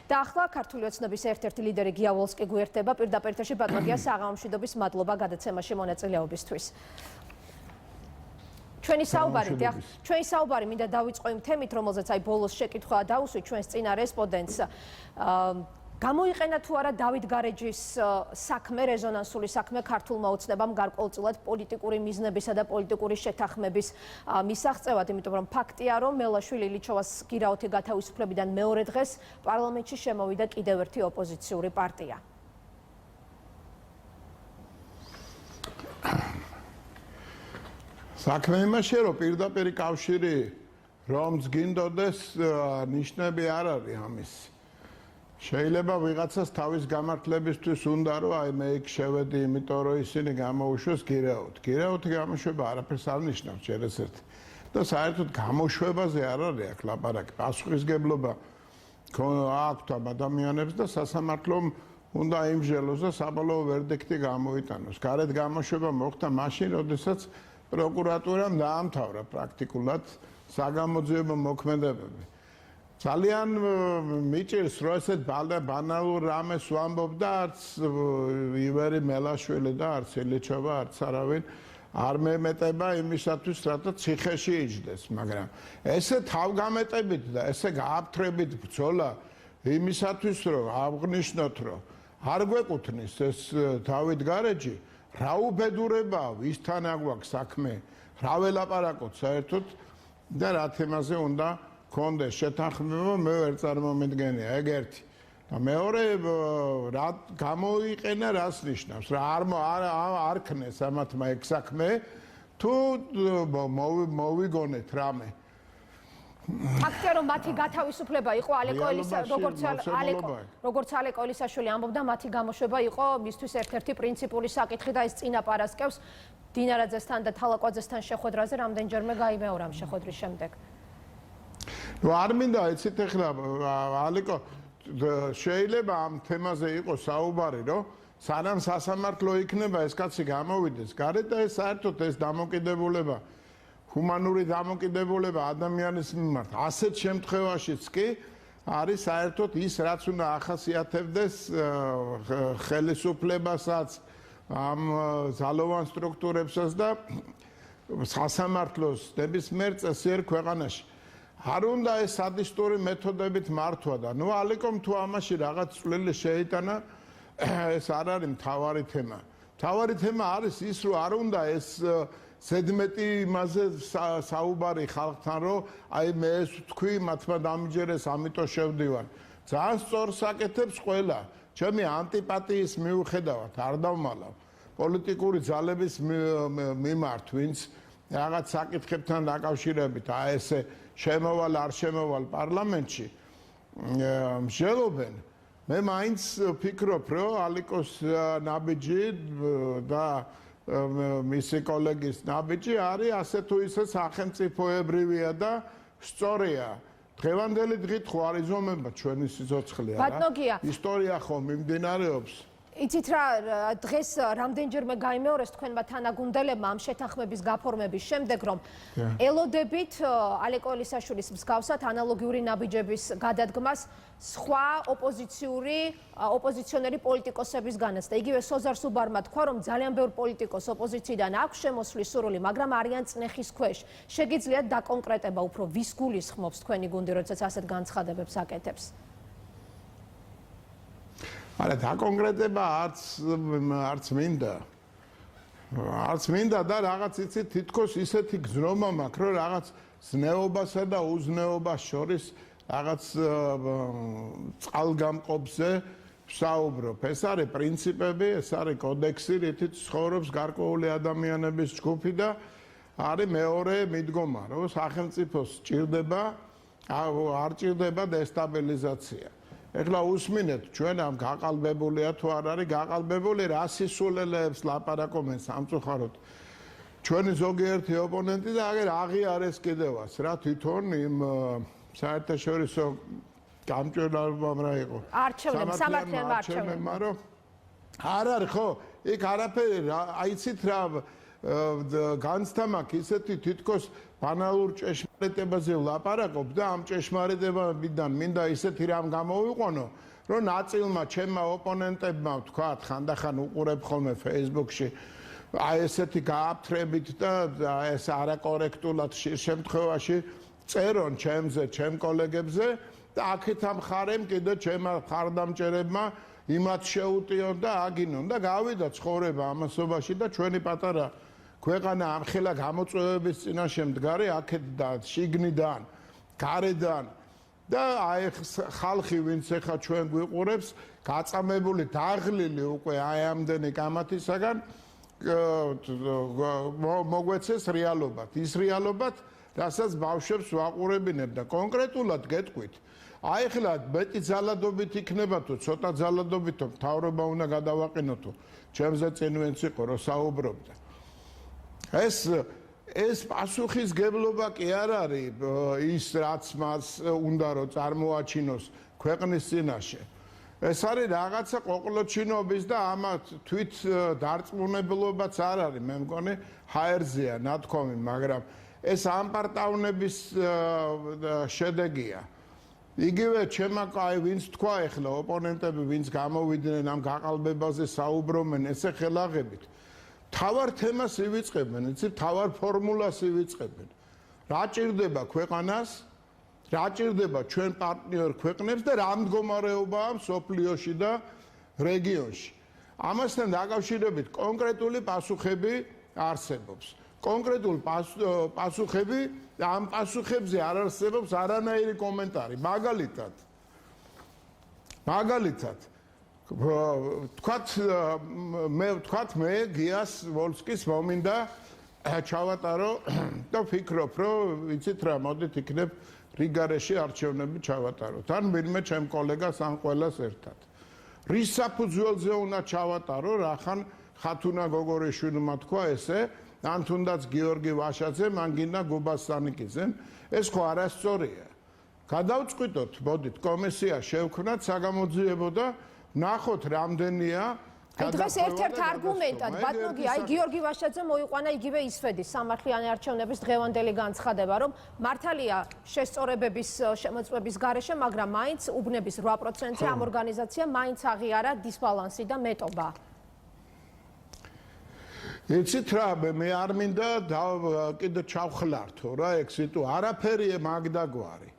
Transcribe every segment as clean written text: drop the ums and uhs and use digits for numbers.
და ახლა ქართული ოცნების ერთ-ერთი ლიდერი გია ვოლსკი გვერდება პირდაპირ ეთერში ბატონო გია საღამო მშვიდობის მადლობა გადაცემაში მონაწილეობისთვის. ჩვენი საუბარი მინდა დავიწყო იმ თემით, რომელზეც აი ბოლოს შეკითხვა დაუსვით ჩვენს წინა რესპონდენტს. გამოიყენა თუ არა დავით გარეჯის საქმე, რეზონანსული საქმე ქართულმა ოცნებამ გარკვეულწილად პოლიტიკური მიზნებისა და პოლიტიკური შეთანხმების მისაღწევად, იმიტომ რომ ფაქტია, რომ მელაშვილი ილიჩოვას გირაოთი გათავისუფლებიდან მეორე დღეს პარლამენტში შემოვიდა კიდევ ერთი ოპოზიციური პარტია. საქმე იმაშია, რომ პირდაპირ კავშირი რომს გინდოდეს ნიშნები არ არის ამის. შეიძლება ვიღაცას თავის გამართლებისთვის უნდა რომ აი მე იქ შევედი, იმიტომ რომ ისინი გამოუშვეს გირაოთი. გირაოთი გამოშვება არაფერს არ ნიშნავს ჯერესერთ. და საერთოდ გამოშვებაზე არ არის აქ ლაპარაკი. პასუხისგებლობა აქვთ ამ ადამიანებს და სასამართლომ უნდა იმჟელოს და საბოლოო ვერდიქტი გამოიტანოს. გარეთ გამოშვება მოხდა მაშინ, როდესაც პროკურატურამ დაამთავრა პრაქტიკულად საგამოძიებო მოქმედებები. ძალიან მიჭირს, რომ ესეთ ბანალურ რამეს ვამბობ და არც ივერი მელაშვილი და არც ილიჩოვა, არც არავინ არ მემეტება იმისათვის, რათა ციხეში იჯდეს, მაგრამ ესე თავგამეტებით და ესე გააფთრებით ბრძოლა იმისათვის, რომ აღნიშნოთ, რომ არ გვეკუთვნის ეს დავით გარეჯი, რა უბედურებაა, ვისთან აგვაქვს საქმე, რა ველაპარაკოთ საერთოდ და რა თემაზე უნდა კონდეს შეთანხმება, მე ვერ წარმომიდგენია ეგ ერთი. და მეორე რა გამოიყენა, რას ნიშნავს, რა არ ქნეს ამათმა ეგ საქმე, თუ მოვიგონეთ რამე. ფაქტია, რომ მათი გათავისუფლება იყო როგორც ალეკო ელისაშვილი ამბობდა, მათი გამოშვება იყო მისთვის ერთ-ერთი პრინციპული საკითხი და ეს წინაპარასკევს დინარაძესთან და თალაკვაძესთან შეხვედრაზე რამდენჯერმე გაიმეორა ამ შეხვედრის შემდეგ. არ მინდა იცით ახლა ალეკო შეიძლება ამ თემაზე იყოს საუბარი, რომ სანამ სასამართლო იქნება ეს კაცი გამოვიდეს გარეთ და ეს საერთოდ ეს დამოკიდებულება ჰუმანური დამოკიდებულება ადამიანის მიმართ ასეთ შემთხვევაშიც კი არის საერთოდ ის რაც უნდა ახასიათებდეს ხელისუფლებასაც ამ ძალოვან სტრუქტურებსაც და სასამართლოს ნებისმიერ წესიერ ქვეყანაში არ უნდა ეს სადისტური მეთოდებით მართვა და ნუ ალეკომ თუ ამაში რაღაც წვლილი შეიტანა ეს არ არის მთავარი თემა. მთავარი თემა არის ის რომ არ უნდა ეს ზედმეტი იმაზე საუბარი ხალხთან რომ აი მე ეს თქვი მათმა დამიჯერეს ამიტომ შევდივარ. ძალიან სწორ საკეთებს ყველა. ჩემი ანტიპათიის მიუხედავად არ დავმალავ პოლიტიკური ძალების მიმართ ვინც რაღაც საკითხებთან დაკავშირებით აი ესე შემოვალ არ შემოვალ პარლამენტში მსჯელობენ. მე მაინც ვფიქრობ რომ ალიკოს ნაბიჯი და მისი კოლეგის ნაბიჯი არის ასე თუ ისე სახელმწიფოებრივია და სწორია. დღევანდელი დღით ხო არ იზომება ჩვენი სიცოცხლე არა? ისტორია ხო მიმდინარეობს. იცით რა, დღეს რამდენჯერმე გაიმეორეს თქვენმა თანაგუნდელებმა ამ შეთანხმების გაფორმების შემდეგ, რომ ელოდებით ალეკო ელისაშვილის მსგავსად ანალოგიური ნაბიჯების გადადგმას სხვა ოპოზიციონერი პოლიტიკოსების განაცდა. იგივე სოზარ სუბარმა თქვა, რომ ძალიან ბევრ პოლიტიკოს ოპოზიციიდან აქვს შემოსვლის სურვილი, მაგრამ არიან წნეხის ქვეშ. შეგიძლიათ დაკონკრეტება უფრო ვის გულისხმობს თქვენი გუნდი, როდესაც ასეთ განცხადებებს აკეთებს? არა დაკონკრეტება არც მინდა. არც მინდა და რაღაც იცით თითქოს ისეთი გზნობა მაქვს, რომ რაღაც ზნეობასა და უზნეობას შორის რაღაც წყალგამყოფზე ვსაუბრობ. ეს არის პრინციპები, ეს არის კოდექსი, რითიც ცხოვრობს გარკვეული ადამიანების ჯგუფი და არის მეორე მიდგომა, რომ სახელმწიფოს ჭირდება, არ ჭირდება დესტაბილიზაცია. ეხლა უსმინეთ ჩვენ ამ გაყალბებულია თუ არ არის გაყალბებული რა სისულელეებს ლაპარაკობენ სამწუხაროდ ჩვენი ზოგიერთი ოპონენტი და აგერ აღიარეს კიდევაც რა თვითონ იმ საერთაშორისო გამჭვირვალობამ რა იყო სამართლებმა რომ არ არის ხო იქ არაფერი აიცით რა განცდა მაქვს ისეთი თითქოს ბანალურ ჭეშმარიტებაზე ვლაპარაკობ და ამ ჭეშმარიტებიდან მინდა ისეთი რამ გამოვიყვანო, რომ ნაწილმა ჩემმა ოპონენტებმა ვთქვათ, ხანდახან უყურებ ხოლმე Facebook-ში აი ესეთი გააფთრებით და ეს არაკორექტულად შემთხვევაში წერონ ჩემზე, ჩემ კოლეგებზე და აქეთ ამ ხარემ კიდე ჩემმა ხარდამჭერებმა იმათ შეუტიონ და აგინონ და გავიდა ცხოვრება ამასობაში და ჩვენი პატარა ქვეყანა ამხელა გამოწვევების წინაშე მდგარი აქეთ და შიგნიდან, გარედან და აი ხალხი ვინც ეხა ჩვენ გვიყურებს, გაწამებული, დაღლილი უკვე აი ამდენი კამათისაგან მოგვეცეს რეალობად. ის რეალობად, რასაც ბავშვებს ვაყურებინებ და კონკრეტულად გეტყვით, აი ხლა მეტი ძალადობით იქნება თუ ცოტა ძალადობითო მთავრობა უნდა გადავაყენოთო, ჩემზე წინ ვინც იყო რომ საუბრობდა. ეს პასუხისგებლობა კი არ არის ის რაც მას უნდა რომ წარმოაჩინოს ქვეყნის წინაშე. ეს არის რაღაცა ყოყლოჩინობის და ამათ თვით დარწმუნებლობაც არ არის, მე მგონი ჰაერზეა ნათქვამი, მაგრამ ეს ამპარტავნების შედეგია. იგივე ჩემმა კაი ვინც თქვა ეხლა ოპონენტები ვინც გამოვიდნენ ამ გაყალბებაზე საუბრობენ ესე ხელაღებით. თავარ თემას ივიწყებენ, იცი, თავარ ფორმულას ივიწყებენ. რა ჭირდება ქვეყანას? რა ჭირდება ჩვენ პარტნიორ ქვეყნებს და რა მდგომარეობაა სოფლიოში და რეგიონში. ამასთან დაკავშირებით კონკრეტული პასუხები არსებობს. კონკრეტულ პასუხები და ამ პასუხებზე არ არსებობს არანაირი კომენტარი. მაგალითად თქვათ მე გიას ვოლსკის მომინდა ჩავატარო და ვფიქრობ რომ ვიცით რა მოდით იქნებ რიგარეში არჩევნები ჩავატაროთ. ან ვინმე ჩემ კოლეგას ან ყველას ერთად. რის საფუძველზე უნდა ჩავატარო, რახან ხათუნა გოგორიშვილმა თქვა ესე, ან თუნდაც გიორგი ვაშაძე, მან გინდა გუბასტანიკიძემ, ეს ხო არასწორია. გადავწყვიტოთ, მოდით, კომისია შევქმნათ, საგამოძიებო და ნახოთ რამდენია აი დღეს ერთ-ერთ არგუმენტად ბატონო აი გიორგი ვაშაძე მოიყვანა იგივე ისვედის სამართლიანი არჩევნების დღევანდელი განცხადება, რომ მართალია შესწორებების შემოწმების გარეშე, მაგრამ მაინც უბნების 8%-ზე ამ ორგანიზაციამ მაინც აღიარა დისბალანსი და მეტობა. იცით რა, მე არ მინდა კიდე ჩავხლართო რა ეგ სიტუაცია, არაფერი მაგდაგვარი.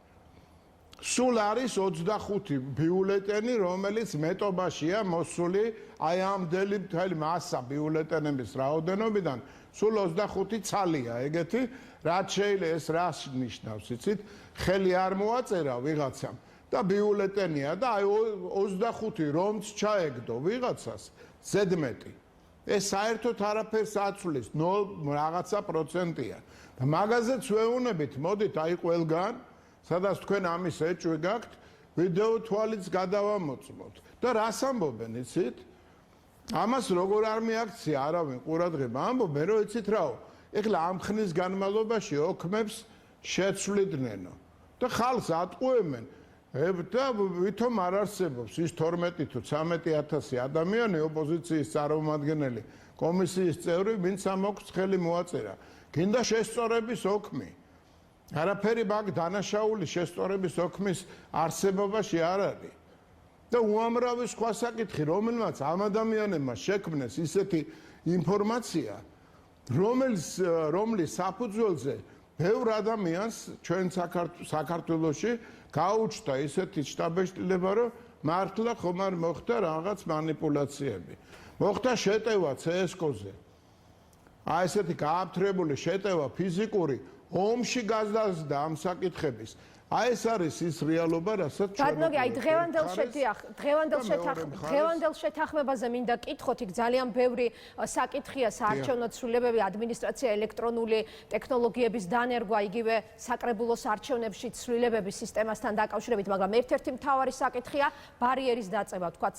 სულ არის 25 ბიულეტენი, რომელიც მეტობაშია მოსული აი ამდელი მთელი მასა ბიულეტენების რაოდენობიდან, სულ 25 ცალია ეგეთი, რაც შეიძლება ეს რას ნიშნავს, იცით? ხელი არ მოაწერა ვიღაცამ და ბიულეტენია და აი 25 რომც ჩაეგდო ვიღაცას ზედმეტი. ეს საერთოდ არაფერს აცვლის, 0 რაღაცა პროცენტია. და მაგაზეც ვეუბნებით, მოდით აი ყველგან სადაც თქვენ ამის ეჭვი გაქვთ, ვიდეო თვალიც გადავამოწმოთ. და რას ამბობენ, იცით? ამას როგორ არ მიაქცია არავინ ყურადღება, ამბობენ, რომ იცით რაო, ეხლა ამ ხნის განმავლობაში ოქმებს შეცვლიდნენ და ხალხს ატყუებენ და ვითომ არ არსებობს ის 12 თუ 13,000 ადამიანი ოპოზიციის წარმომადგენელი, კომისიის წევრი, ვინც ამ ოქს ხელი მოაწერა. გინდა შესწორების ოქმი. არაფერი მაგ დანაშაული შესწორების ოქმის არსებობაში არ არის. და უამრავი სხვა საკითხი, რომელმაც ამ ადამიანებმა შექმნეს ისეთი ინფორმაცია, რომლის საფუძველზე ბევრ ადამიანს ჩვენ საქართველოში გაუჩნდა ისეთი შტაბეშტილება, რომ მართლა ხომ არ მოხდა რაღაც манипуляციები. მოხდა შეტევა CSKO-ზე. აი ესეთი გააფთრებული შეტევა ფიზიკური ომში გაზრდა ამ საკითხების. აი ეს არის ის რეალობა, რასაც ჩვენ ბატონო, აი დღევანდელ შეთანხმებაზე მინდა კითხოთ, იქ ძალიან ბევრი საკითხია, საარჩევნო ცვლილებები, ადმინისტრაცია, ელექტრონული ტექნოლოგიების დანერგვა, იგივე საკრებულოს არჩევნებში ცვლილებების სისტემასთან დაკავშირებით, მაგრამ ერთ-ერთი მთავარი საკითხია ბარიერის დაწევა, თქვათ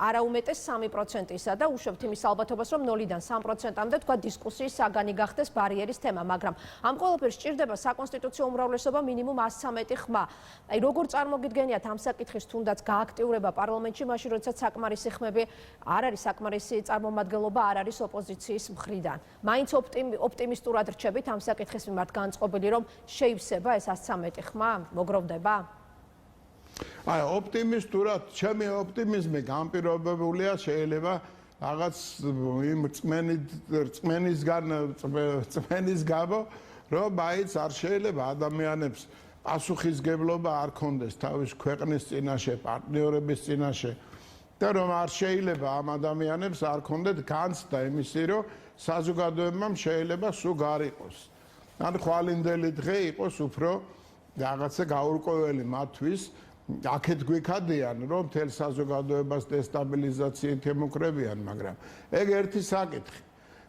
არაუმეტეს 3%-ისა და უშვებთ იმის ალბათობას, რომ 0-დან 3%-მდე თქვათ დისკუსიის საგანი გახდეს ბარიერის თემა, მაგრამ ამ ყველაფერს სჭირდება საკონსტიტუციო უმრავლესობა მინიმუმ 113 113 ხმა. აი როგორ წარმოგიდგენიათ ამ საკითხის თუნდაც გააქტიურება პარლამენტში, მაშინ როდესაც საკმარისი ხმები არ არის, საკმარისი წარმომადგენლობა არ არის ოპოზიციის მხრიდან. მაინც ოპტიმისტურად რჩებით ამ საკითხის მიმართ განწყობილი, რომ შეივსება ეს 113 ხმა, მოგროვდება? აი, ოპტიმისტურად, ჩემი ოპტიმიზმი განპირობებულია შეიძლება რაღაც იმ რწმენის გამო, რომ მაინც არ შეიძლება ადამიანებს პასუხისგებლობა არ ქონდეს თავის ქვეყნის წინაშე, პარტნიორების წინაშე და რომ არ შეიძლება ამ ადამიანებს არ ქონდეთ განცდა იმისი, რომ საზოგადოებამ შეიძლება სულ გარიყოს. ან ხვალინდელი დღე იყოს უფრო რაღაცა გაურკვეველი მათთვის. აქეთ გვიქადიან, რომ მთელ საზოგადოებას დესტაბილიზაციით ემუქრებიან, მაგრამ ეგ ერთი საკითხი.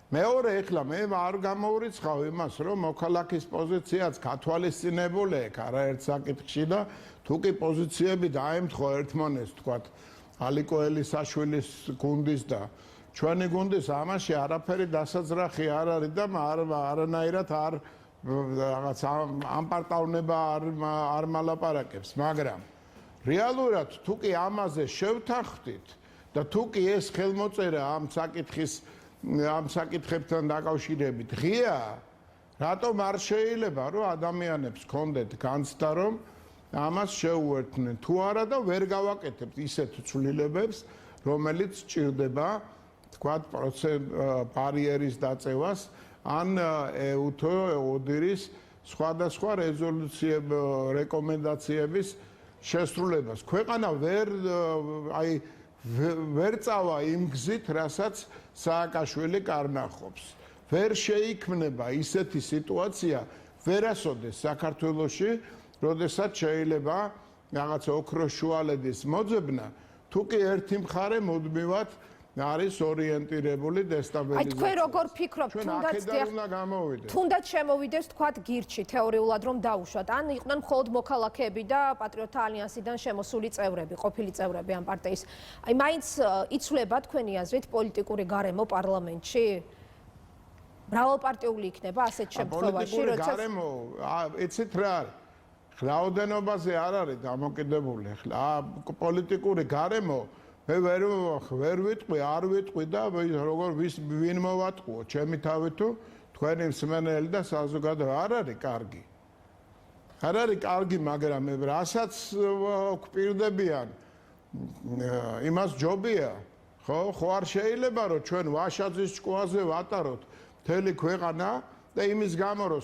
მეორე, ეხლა მე არ გამოურიცხავ იმას, რომ მოქალაქის პოზიციაც გათვალისწინებული ეგ არაერთ საკითხში და თუ კი პოზიციები დაემთხო ერთმანეთს, თქვათ, ალიკო ელისაშვილის გუნდის და ჩვენი გუნდის, ამაში არაფერი დასაძრახი არ არის და არანაირად არ რაღაც ამპარტავნება არ მალაპარაკებს, მაგრამ რეალურად თუ კი ამაზე შევთანხმდით და თუ კი ეს ხელმოწერა ამ საკითხებთან დაკავშირებით ღია, რატომ არ შეიძლება რომ ადამიანებს ქონდეთ განცდა რომ ამას შეუერთდნენ თუ არა და ვერ გავაკეთებთ ისეთ ცვლილებებს, რომელიც სჭირდება თქვათ ბარიერის დაწევას ან ეუთო ოდირის სხვადასხვა რეკომენდაციების შესრულებას. ქვეყანა ვერ წავა იმ გზით, რასაც სააკაშვილი კარნახობს. ვერ შეიქმნება ისეთი სიტუაცია ვერასოდეს საქართველოში, როდესაც შეიძლება რაღაც ოქროს შუალედის მოძებნა, თუ კი ერთი მხარე მუდმივად არის ორიენტირებული დესტაბილიზაციას. აი თქვენ როგორ ფიქრობთ, თუნდაც შემოვიდეს თქვათ გირჩი თეორიულად რომ დაუშვათ, ან იყვნენ მხოლოდ მოქალაქეები და პატრიოტთა ალიანსიდან შემოსული წევრები, ყოფილი წევრები ამ პარტიის. აი მაინც იცვლება თქვენი აზრით პოლიტიკური გარემო პარლამენტში? მრავალპარტიული იქნება ასეთ შემთხვევაში, როდესაც გარემო, იცით რა არის? რაოდენობაზე არ არის დამოკიდებული. ახლა პოლიტიკური გარემო მე ვერ ვიტყვი, არ ვიტყვი და როგორ ვინ მოვატყუო, ჩემი თავი თუ თქვენი მსმენელი და საზოგადოება არ არის კარგი. არ არის კარგი, მაგრამ რასაც გვპირდებიან, იმას ჯობია, ხო არ შეიძლება რომ ჩვენ ვაშაძის ჭკუაზე ვატაროთ მთელი ქვეყანა და იმის გამო რომ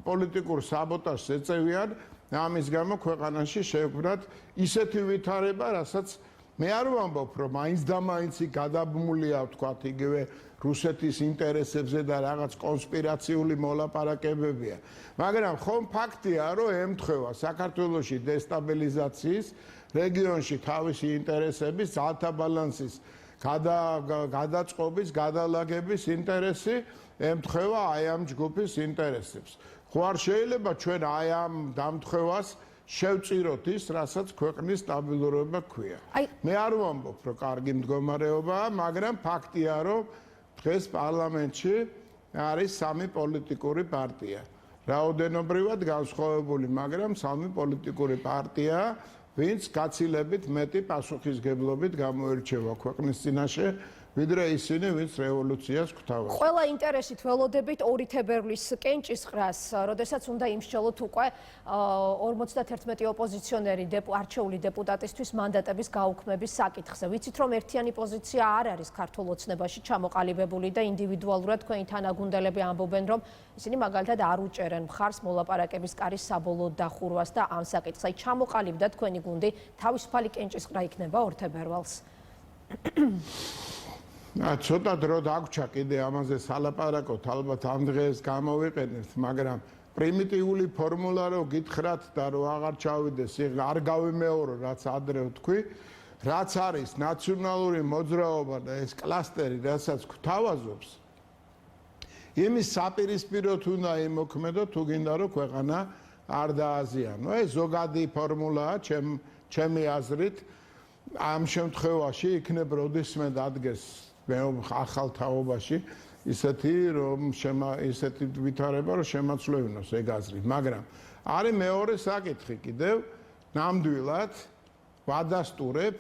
პოლიტიკურ საბოტაჟს ეწევიან, ამის გამო ქვეყანაში შევქმნათ ისეთი ვითარება, რასაც მე არ ვამბობ, რომ მაინც და მაინც გადაბმულია, ვთქვათ, იგივე რუსეთის ინტერესებზე და რაღაც კონსპირაციული მოლაპარაკებებია. მაგრამ ხომ ფაქტია, რომ ემთხვევა საქართველოში დესტაბილიზაციის, რეგიონში თავისი ინტერესების, ძალთა ბალანსის გადაწყობის, გადალაგების ინტერესი ემთხვევა აი ამ ჯგუფის ინტერესებს. ხო არ შეიძლება ჩვენ აი ამ დამთხვევას შევწიროთ ის, რასაც ქვეყნის სტაბილურობა ქვია. მე არ ვამბობ, რომ კარგი მდგომარეობაა, მაგრამ ფაქტია, რომ დღეს პარლამენტში არის სამი პოლიტიკური პარტია. რაოდენობრივად განსხვავებული, მაგრამ სამი პოლიტიკური პარტია, ვინც გაცილებით მეტი პასუხისგებლობით გამოირჩევა ქვეყნის წინაშე, ვიდრე ისინი, ვინც რევოლუციას გვთავაზობენ. ყველა ინტერესით ველოდებით 2 თებერვლის კენჭისყრას, როდესაც უნდა იმსჯელოთ უკვე 51 ოპოზიციონერი არჩეული დეპუტატისთვის მანდატების გაუქმების საკითხზე. ვიცით, რომ ერთიანი პოზიცია არ არის ქართულ ოცნებაში ჩამოყალიბებული და ინდივიდუალურად თქვენი თანაგუნდელები ამბობენ, რომ ისინი მაგალითად არ უჭერენ მხარს მოლაპარაკების კარის საბოლოო დახურვას და ამ საკითხს. აი ჩამოყალიბდა თქვენი გუნდი, თავისუფალი კენჭისყრა იქნება 2 თებერვალს. ცოტა დრო დაგვრჩა კიდე ამაზე სალაპარაკოთ, ალბათ ამ დღეს გამოვიყენებთ, მაგრამ პრიმიტიული ფორმულა რო გითხრათ და რო აღარ ჩავიდეს, არ გავიმეორო, რაც ადრე ვთქვი, რაც არის ნაციონალური მოძრაობა და ეს კლასტერი, რასაც გვთავაზობს, იმის საპირისპიროდ უნდა იმოქმედო, თუ გინდა რომ ქვეყანა არ დააზიანო. ეს ზოგადი ფორმულაა ჩემი აზრით. ამ შემთხვევაში იქნებ როდისმე დადგეს ახალ თაობაში ისეთი ვითარება, რომ შემაცვლევინოს ეგ აზრი. მაგრამ არის მეორე საკითხი კიდევ ნამდვილად ვადასტურებ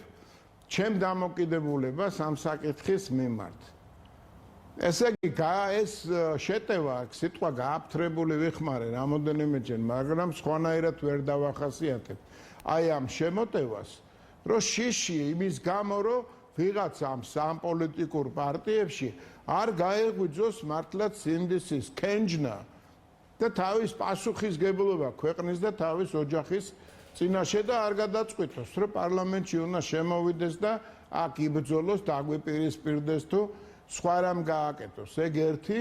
ჩემ დამოკიდებულებას ამ საკითხის მიმართ. ესე იგი, ეს შეტევა, სიტყვა გააფთრებული ვიხმარე რამოდენიმეჯერ, მაგრამ სხვანაირად ვერ დავახასიათებ. აი ამ შემოტევას, რომ შიში იმის გამო, რომ ვიღაცამ სამ პოლიტიკურ პარტიებში არ გაეღვიძოს მართლაც სინდისის კენჯნა და თავის პასუხისგებლობა ქვეყნის და თავის ოჯახის წინაშე და არ გადაწყვიტოს, რომ პარლამენტში უნდა შემოვიდეს და აქ იბრძოლოს, დაგვიპირისპირდეს თუ სხვა რამ გააკეთოს. ეგ ერთი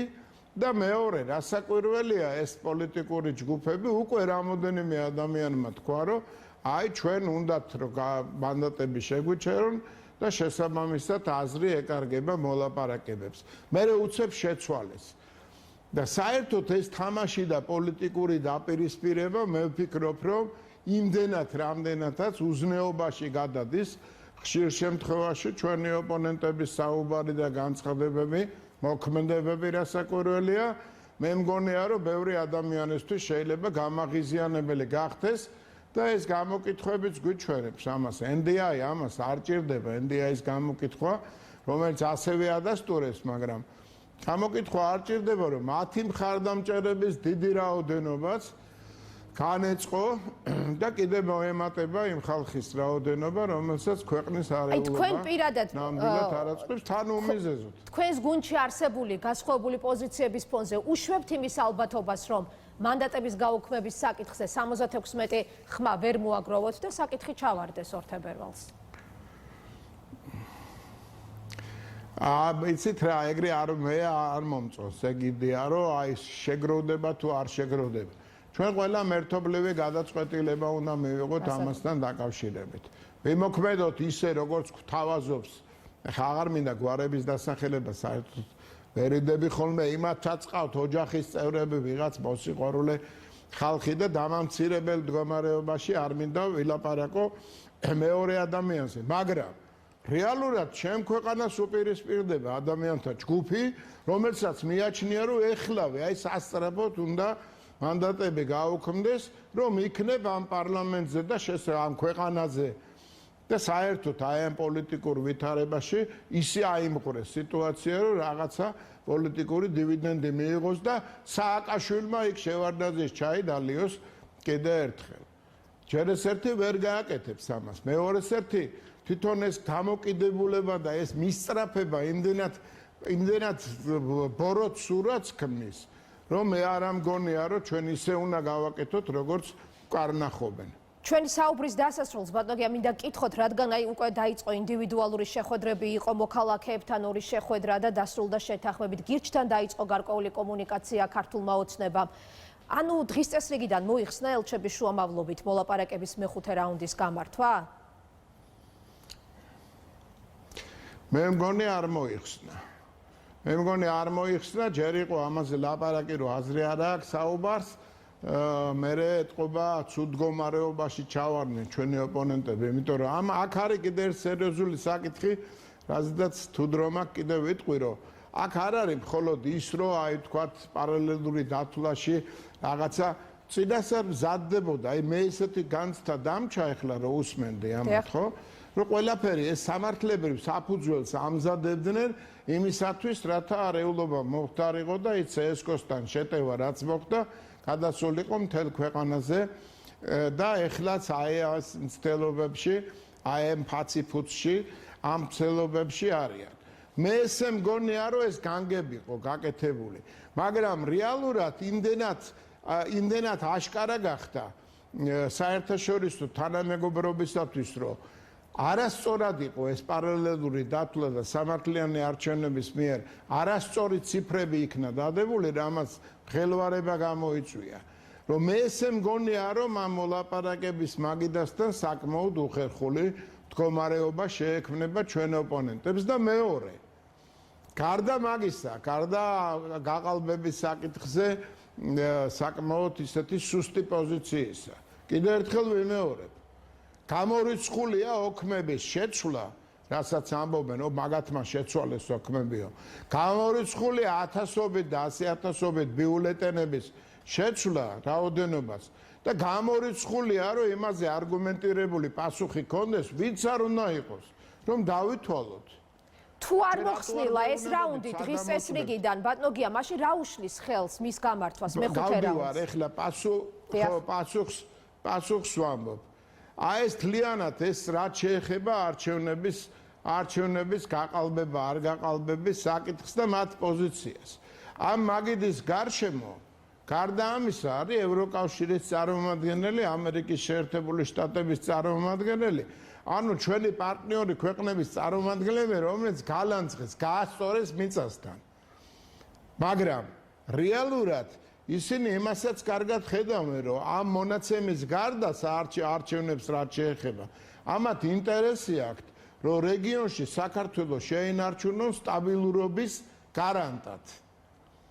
და მეორე, რასაკვირველია, ეს პოლიტიკური ჯგუფები უკვე რამოდენიმე ადამიანმა თქვა, რომ აი ჩვენ უნდათ რომ მანდატები შეგვიჩერონ და შესაბამისად აზრი ეკარგება მოლაპარაკებებს. მე უცებ შეცვალეს. და საერთოდ ეს თამაში და პოლიტიკური დაპირისპირება მე ვფიქრობ, რომ იმდენად რამდენადაც უზნეობაში გადადის ხშირ შემთხვევაში ჩვენი ოპონენტების საუბარი და განცხადებები, მოქმედებები რასაკვირველია, მე მგონია, რომ ბევრი ადამიანისთვის შეიძლება გამაღიზიანებელი გახდეს და ეს გამოკითხვებიც გვიჩვენებს ამას. NDI ამას არ ჭირდება, NDI-ის გამოკითხვა, რომელიც ასევე ადასტურებს, მაგრამ გამოკითხვა არ ჭირდება, რომ მათი მხარდამჭერების დიდი რაოდენობაც განეწყო და კიდევ მოემატება იმ ხალხის რაოდენობა, რომელსაც ქვეყნის არეულობა თქვენ პირადად ნამდვილად არაწყობს თან უმიზეზოდ. თქვენს გუნდში არსებული განსხვავებული პოზიციების ფონზე უშვებთ იმის ალბათობას, რომ მანდატების გაუქმების საკითხზე 76 ხმა ვერ მოაგროვოთ და საკითხი ჩავარდეს ორთებერვალს. იცით რა, ეგრე არ მომწონს, ეგ იდეა, რომ აი შეგროვდება თუ არ შეგროვდება. ჩვენ ყველა მერთობლივი გადაწყვეტილება უნდა მივიღოთ ამასთან დაკავშირებით. ვიმოქმედოთ ისე, როგორც გვთავაზობს, ხა აღარ მინდა გვარების დასახელება საერთოდ ვერიდები ხოლმე იმათაც ყავთ ოჯახის წევრები, ვიღაც მოსიყვარულე ხალხი და დამამცირებელ მდგომარეობაში არ მინდა ვილაპარაკო მეორე ადამიანზე, მაგრამ რეალურად ჩემ ქვეყანას უპირისპირდება ადამიანთა ჯგუფი, რომელსაც მიაჩნია, რომ ეხლავე აი სასწრაფოდ უნდა მანდატები გაუქმდეს, რომ იქნებ ამ პარლამენტზე და ამ ქვეყანაზე და საერთოდ აი ამ პოლიტიკურ ვითარებაში ისე აიმყვრეს სიტუაცია, რომ რაღაცა პოლიტიკური დივიდენდი მიიღოს და სააკაშვილმა იქ შევარდნაძის ჩაი დალიოს კიდე ერთხელ. ჯერ ეს ერთი ვერ გააკეთებს ამას. მეორეს ერთი თვითონ ეს დამოკიდებულება და ეს მისწრაფება იმდენად ბოროტ სურათს ქმნის, რომ მე არ ამგონია, რომ ჩვენ ისე უნდა გავაკეთოთ, როგორც კარნახობენ. ჩვენი საუბრის დასასრულს ბატონო მინდა გკითხოთ, რადგან აი უკვე დაიწყო ინდივიდუალური შეხვედრები, იყო მოქალაქეებთან ორი შეხვედრა და დასრულდა შეთანხმებით. გირჩთან დაიწყო გარკვეული კომუნიკაცია ქართულმა ოცნებამ. ანუ დღის წესრიგიდან მოიხსნა ელჩების შუამავლობით მოლაპარაკების მეხუთე რაუნდის გამართვა? მე მგონი არ მოიხსნა. მე მგონი არ მოიხსნა, ჯერ იყო ამაზე ლაპარაკი, რომ აზრი არ აქვს საუბარს, მერე ეთყობა ცუდ მდგომარეობაში ჩავარდნენ ჩვენი ოპონენტები, იმიტომ რომ აქ არის კიდევ ერთ სერიოზული საკითხი, რაზედაც თუ დრო მაქვს კიდევ ვიტყვი, რომ აქ არ არის მხოლოდ ის, რომ აი თქვათ პარალელური დათვლაში რაღაცა წინასწარ მზადდებოდა, აი მე ესეთი განცდა დამჩა ეხლა რომ უსმენდი ამათ, ხო? რომ ყველაფერი ეს სამართლებრივ საფუძველს ამზადებდნენ იმისათვის, რათა არეულობა მოხდარიყო და ის CSKO-სთან შეტევა რაც მოხდა, გადასულიყო მთელ ქვეყანაზე და ეხლაც აი ამ მცდელობებში, აი ამ ფაციფუცში, ამ მცდელობებში არიან. მე ესე მგონია, რომ ეს განგებიყო გაკეთებული, მაგრამ რეალურად იმდენად აშკარა გახდა საერთაშორისო თანამეგობრობისათვის, რომ არასწორად იყო ეს პარალელური დათვლა და სამართლიანი არჩევნების მიერ არასწორი ციფრები იქნა დადებული, რამაც ხელვარება გამოიწვია. რომ მე ესე მგონია, რომ ამ მოლაპარაკების მაგიდასთან საკმაოდ უხერხული მდგომარეობა შეექმნება ჩვენ ოპონენტებს და მეორე, გარდა მაგისა, გარდა გაყალბების საკითხზე საკმაოდ ისეთი სუსტი პოზიციისა, კიდევ ერთხელ ვიმეორებ, გამორიცხულია ოქმების შეცვლა, რასაც ამბობენ, მაგათმა შეცვალეს ოქმებიო. გამორიცხულია ათასობით და 100,000-ობით ბიულეტენების შეცვლა რაოდენობას და გამორიცხულია, რომ იმაზე არგუმენტირებული პასუხი ქონდეს, ვინც არ უნდა იყოს, რომ დავითვალოთ. თუ არ მოხსნილა ეს რაუნდი დღის წესრიგიდან, ბატონო გია, მაშინ რა უშლის ხელს მის გამართვას მეხუთე რაუნდს? ეხლა პასუხს ვამბობ. აი ეს თლიანად ეს რაც შეეხება არჩევნების გაყალბება, არ გაყალბების საკითხს და მათ პოზიციას. ამ მაგიდის გარშემო გარდა ამისა არის ევროკავშირის წარმომადგენელი, ამერიკის შეერთებული შტატების წარმომადგენელი, ანუ ჩვენი პარტნიორი ქვეყნების წარმომადგენლები, რომლებიც გალანძღეს, გაასწორეს მიწასთან. მაგრამ რეალურად ისინი იმასაც კარგად ხედავენ, რომ ამ მონაცემის გარდა არჩევნებს რაც შეეხება, ამათ ინტერესი აქვთ, რომ რეგიონში საქართველოს შეინარჩუნონ სტაბილურობის გარანტად.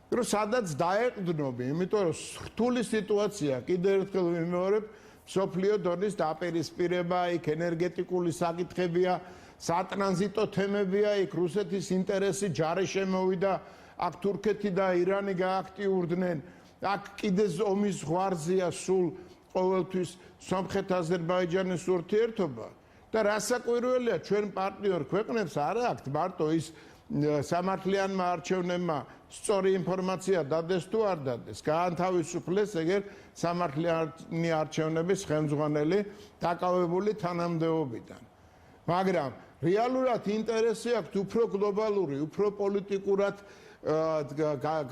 რომ სადაც დაეყრდნობი, იმიტომ რომ რთული სიტუაცია, კიდევ ერთხელ ვიმეორებ, მსოფლიო დონის დაპირისპირება, იქ ენერგეტიკული საკითხებია, სატრანზიტო თემებია, იქ რუსეთის ინტერესი ჯარი შემოვიდა, აქ თურქეთი და ირანი გააქტიურდნენ, აქ კიდე ომის ზღვარზეა სულ ყოველთვის სომხეთ-აზერბაიჯანის ურთიერთობა და რასაკვირველია, ჩვენ პარტნიორ ქვეყნებს არ აქვთ მარტო ის სამართლიანმა არჩევნებმა სწორი ინფორმაცია დადეს თუ არ დადეს, გაანთავისუფლეს ეგერ სამართლიანი არჩევნების ხელმძღვანელი დაკავებული თანამდებობიდან. მაგრამ რეალურად ინტერესი აქვთ უფრო გლობალური, უფრო პოლიტიკურად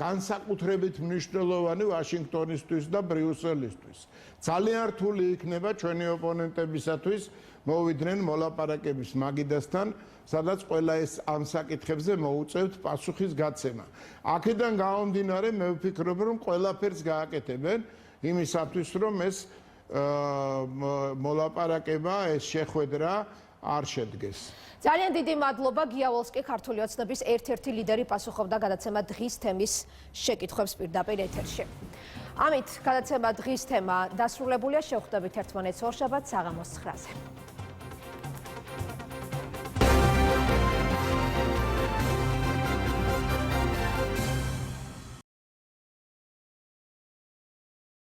განსაკუთრებით მნიშვნელოვანი ვაშინგტონისთვის და ბრიუსელისთვის. ძალიან რთული იქნება ჩვენი ოპონენტებისათვის მოვიდნენ მოლაპარაკების მაგიდასთან, სადაც ყველა ეს ამ საკითხებზე მოუწევთ პასუხის გაცემა. აქედან გამომდინარე, მე ვფიქრობ, რომ ყველაფერს გააკეთებენ იმისათვის, რომ ეს მოლაპარაკება, ეს შეხვედრა არ შედგეს. ძალიან დიდი მადლობა გიავალსკი, ქართული ოცნების ერთ-ერთი ლიდერი პასუხობდა გადაცემა დღის თემის შეკითხვებს პირდაპირ ეთერში. ამით გადაცემა დღის თემა დასრულებულია, შევხვდებით ერთმანეთს ორშაბათს საღამოს 9-ზე.